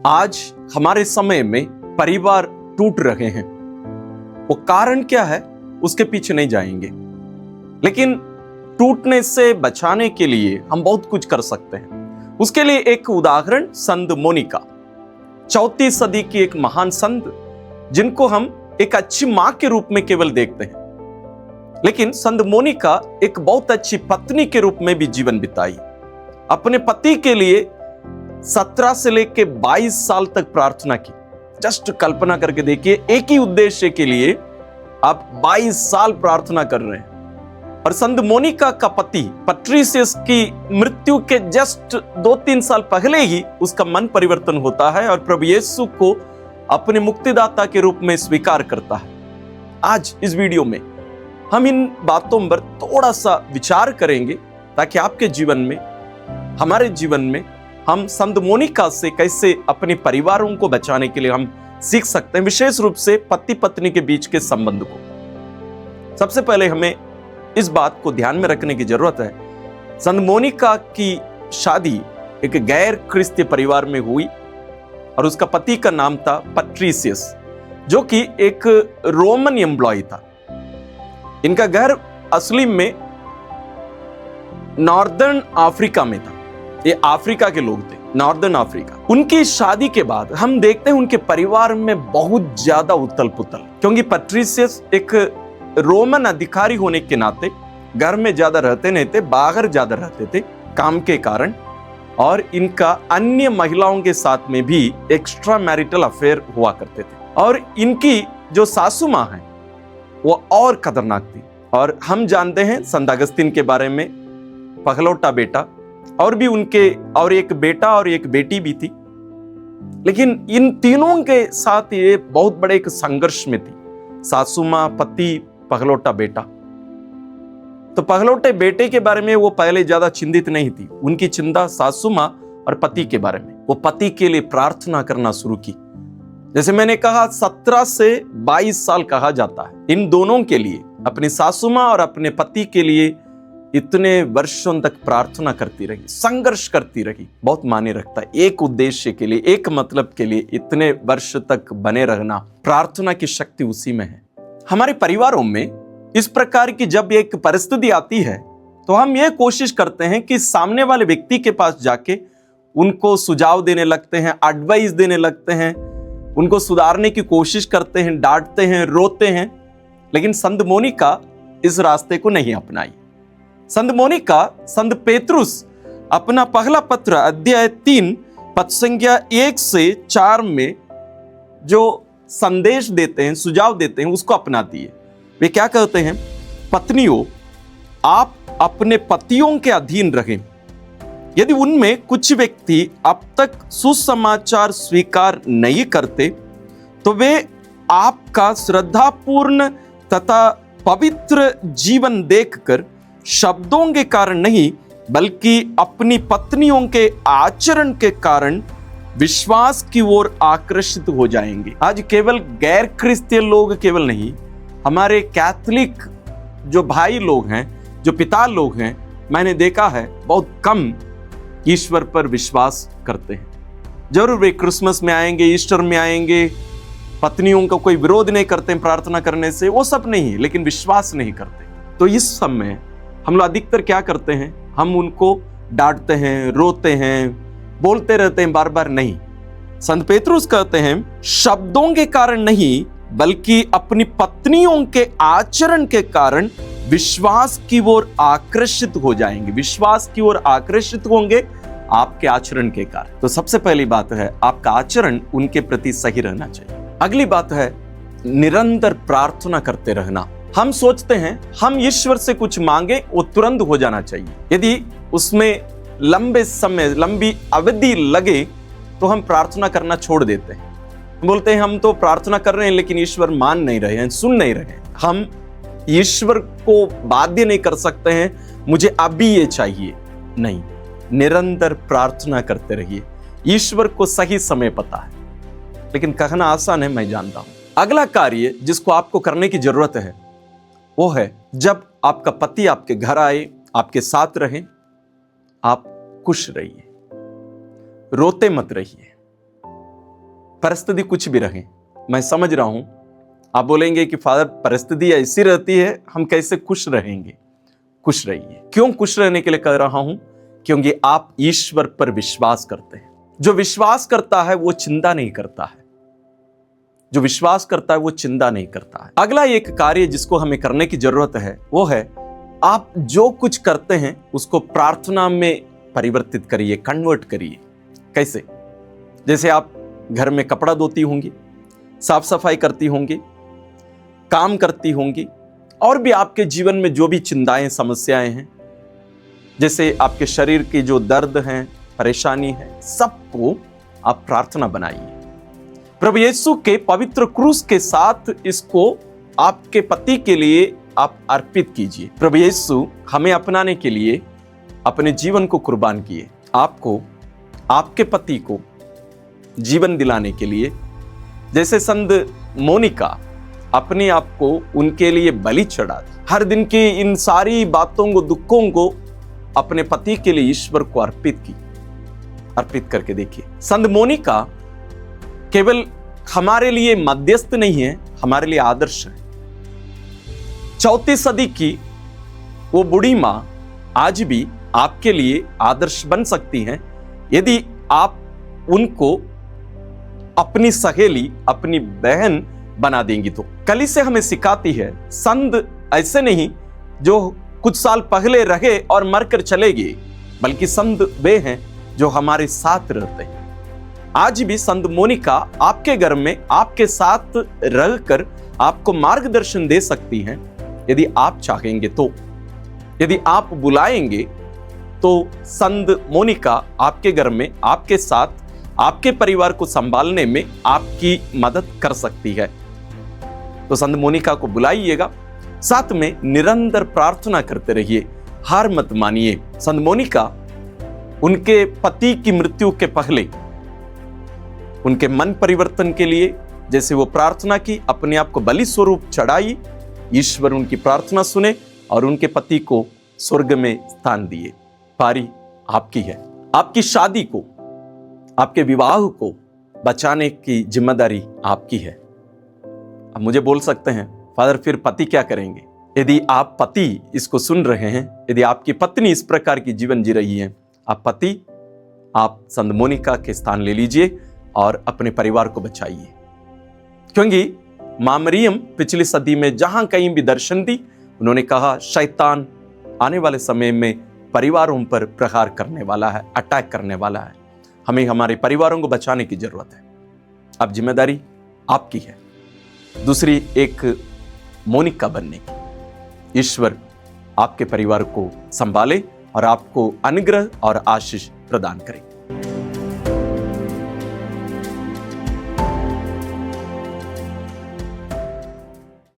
आज हमारे समय में परिवार टूट रहे हैं। वो कारण क्या है उसके पीछे नहीं जाएंगे, लेकिन टूटने से बचाने के लिए हम बहुत कुछ कर सकते हैं। उसके लिए एक उदाहरण संत मोनिका, 4वीं सदी की एक महान संत, जिनको हम एक अच्छी मां के रूप में केवल देखते हैं, लेकिन संत मोनिका एक बहुत अच्छी पत्नी के रूप में भी जीवन बिताई। अपने पति के लिए 17 से लेकर 22 साल तक प्रार्थना की। जस्ट कल्पना करके देखिए, एक ही उद्देश्य के लिए आप 22 साल प्रार्थना कर रहे हैं। और संत मोनिका का पति पैट्रिसियस की मृत्यु के जस्ट 2-3 साल पहले ही उसका मन परिवर्तन होता है और प्रभु यीशु को अपने मुक्तिदाता के रूप में स्वीकार करता है। आज इस वीडियो में हम इन बातों पर थोड़ा सा विचार करेंगे, ताकि आपके जीवन में, हमारे जीवन में हम संत मोनिका से कैसे अपने परिवारों को बचाने के लिए हम सीख सकते हैं, विशेष रूप से पति पत्नी के बीच के संबंध को। सबसे पहले हमें इस बात को ध्यान में रखने की जरूरत है, संत मोनिका की शादी एक गैर क्रिस्तीय परिवार में हुई और उसका पति का नाम था पैट्रिसियस, जो कि एक रोमन एम्प्लॉय था। इनका घर असली में नॉर्दर्न अफ्रीका में था। ये अफ्रीका के लोग थे, नॉर्दर्न अफ्रीका। उनकी शादी के बाद हम देखते हैं उनके परिवार में बहुत ज्यादा उथल पुथल, क्योंकि पैट्रिसियस एक रोमन अधिकारी होने के नाते घर में ज्यादा रहते नहीं थे, बाहर ज्यादा रहते थे काम के कारण। और इनका अन्य महिलाओं के साथ में भी एक्स्ट्रा मैरिटल अफेयर हुआ करते थे। और इनकी जो सासू माँ है वो और खतरनाक थी। और हम जानते हैं संत अगस्तीन के बारे में, पगलौटा बेटा, और भी उनके और एक बेटा और एक बेटी भी थी। लेकिन इन तीनों के साथ ये बहुत बड़े एक संघर्ष में थी, सासू माँ, पति, पगलौटा बेटा। तो पगलौटे बेटे के बारे में वो पहले ज्यादा चिंतित नहीं थी, उनकी चिंता सासू माँ और पति के बारे में। वो पति के लिए प्रार्थना करना शुरू की। जैसे मैंने कहा, 17 से 22 साल कहा जाता है इन दोनों के लिए, अपनी सासू माँ और अपने पति के लिए इतने वर्षों तक प्रार्थना करती रही, संघर्ष करती रही। बहुत मायने रखता है एक उद्देश्य के लिए, एक मतलब के लिए इतने वर्ष तक बने रहना। प्रार्थना की शक्ति उसी में है। हमारे परिवारों में इस प्रकार की जब एक परिस्थिति आती है, तो हम ये कोशिश करते हैं कि सामने वाले व्यक्ति के पास जाके उनको सुझाव देने लगते हैं, एडवाइस देने लगते हैं, उनको सुधारने की कोशिश करते हैं, डांटते हैं, रोते हैं। लेकिन संत मोनिका इस रास्ते को नहीं अपनाई। संत मोनिका संत पेत्रुस अपना पहला पत्र अध्याय 3 पद संख्या 1 से 4 में जो संदेश देते हैं, सुझाव देते हैं, उसको अपनाती है। वे क्या कहते हैं? पत्नियों, आप अपने पतियों के अधीन रहें। यदि उनमें कुछ व्यक्ति अब तक सुसमाचार स्वीकार नहीं करते, तो वे आपका श्रद्धापूर्ण तथा पवित्र जीवन देखकर शब्दों के कारण नहीं, बल्कि अपनी पत्नियों के आचरण के कारण विश्वास की ओर आकर्षित हो जाएंगे। आज केवल गैर क्रिस्तीय लोग केवल नहीं, हमारे कैथोलिक जो भाई लोग हैं, जो पिता लोग हैं, मैंने देखा है बहुत कम ईश्वर पर विश्वास करते हैं। जरूर वे क्रिसमस में आएंगे, ईस्टर में आएंगे, पत्नियों का कोई विरोध नहीं करते प्रार्थना करने से, वो सब नहीं, लेकिन विश्वास नहीं करते। तो इस समय हम लोग अधिकतर क्या करते हैं? हम उनको डांटते हैं, रोते हैं, बोलते रहते हैं बार बार। नहीं, संत पेत्रुस कहते हैं शब्दों के कारण नहीं, बल्कि अपनी पत्नियों के आचरण के कारण विश्वास की ओर आकर्षित हो जाएंगे। विश्वास की ओर आकर्षित होंगे आपके आचरण के कारण। तो सबसे पहली बात है, आपका आचरण उनके प्रति सही रहना चाहिए। अगली बात है निरंतर प्रार्थना करते रहना। हम सोचते हैं हम ईश्वर से कुछ मांगे वो तुरंत हो जाना चाहिए। यदि उसमें लंबे समय, लंबी अवधि लगे, तो हम प्रार्थना करना छोड़ देते हैं। बोलते हैं हम तो प्रार्थना कर रहे हैं, लेकिन ईश्वर मान नहीं रहे हैं, सुन नहीं रहे हैं। हम ईश्वर को बाध्य नहीं कर सकते हैं, मुझे अभी ये चाहिए। नहीं, निरंतर प्रार्थना करते रहिए। ईश्वर को सही समय पता है, लेकिन कहना आसान है, मैं जानता हूं। अगला कार्य जिसको आपको करने की जरूरत है वो है, जब आपका पति आपके घर आए, आपके साथ रहे, आप खुश रहिए, रोते मत रहिए। परिस्थिति कुछ भी रहे, मैं समझ रहा हूं आप बोलेंगे कि फादर परिस्थिति ऐसी रहती है, हम कैसे खुश रहेंगे। खुश रहिए। क्यों खुश रहने के लिए कह रहा हूं? क्योंकि आप ईश्वर पर विश्वास करते हैं। जो विश्वास करता है वो चिंता नहीं करता है। जो विश्वास करता है वो चिंता नहीं करता है। अगला एक कार्य जिसको हमें करने की जरूरत है वो है, आप जो कुछ करते हैं उसको प्रार्थना में परिवर्तित करिए, कन्वर्ट करिए। कैसे? जैसे आप घर में कपड़ा धोती होंगी, साफ सफाई करती होंगी, काम करती होंगी, और भी आपके जीवन में जो भी चिंताएं, समस्याएं हैं, जैसे आपके शरीर की जो दर्द है, परेशानी है, सबको आप प्रार्थना बनाइए। प्रभु यीशु के पवित्र क्रूस के साथ इसको आपके पति के लिए आप अर्पित कीजिए। प्रभु यीशु हमें अपनाने के लिए अपने जीवन को कुर्बान किए। आपको, आपके पति को जीवन दिलाने के लिए, जैसे संत मोनिका अपने आप को उनके लिए बलि चढ़ा दी। हर दिन की इन सारी बातों को, दुखों को अपने पति के लिए ईश्वर को अर्पित की। अर्पित करके देखिए, संत मोनिका केवल हमारे लिए मध्यस्थ नहीं है, हमारे लिए आदर्श है। 34 सदी की वो बूढ़ी मां आज भी आपके लिए आदर्श बन सकती हैं यदि आप उनको अपनी सहेली, अपनी बहन बना देंगी तो। कलीसिया हमें सिखाती है, संत ऐसे नहीं जो कुछ साल पहले रहे और मरकर चले गए, बल्कि संत वे हैं जो हमारे साथ रहते हैं। आज भी संत मोनिका आपके घर में आपके साथ रहकर आपको मार्गदर्शन दे सकती हैं यदि आप चाहेंगे तो। यदि आप बुलाएंगे तो संत मोनिका आपके घर में आपके साथ आपके परिवार को संभालने में आपकी मदद कर सकती है। तो संत मोनिका को बुलाइएगा, साथ में निरंतर प्रार्थना करते रहिए, हार मत मानिए। संत मोनिका उनके पति की मृत्यु के पहले उनके मन परिवर्तन के लिए जैसे वो प्रार्थना की, अपने आप को बलि स्वरूप चढ़ाई, ईश्वर उनकी प्रार्थना सुने और उनके पति को स्वर्ग में स्थान दिए। पारी आपकी है। आपकी शादी को, आपके विवाह को बचाने की जिम्मेदारी आपकी है। अब मुझे बोल सकते हैं, फादर फिर पति क्या करेंगे? यदि आप पति इसको सुन रहे हैं, यदि आपकी पत्नी इस प्रकार की जीवन जी रही है, आप संत मोनिका के स्थान ले लीजिए और अपने परिवार को बचाइए। क्योंकि मां मरियम पिछली सदी में जहां कहीं भी दर्शन दी, उन्होंने कहा शैतान आने वाले समय में परिवारों पर प्रहार करने वाला है, अटैक करने वाला है। हमें हमारे परिवारों को बचाने की जरूरत है। अब जिम्मेदारी आपकी है, दूसरी एक मोनिका बनने की। ईश्वर आपके परिवार को संभाले और आपको अनुग्रह और आशीष प्रदान करे।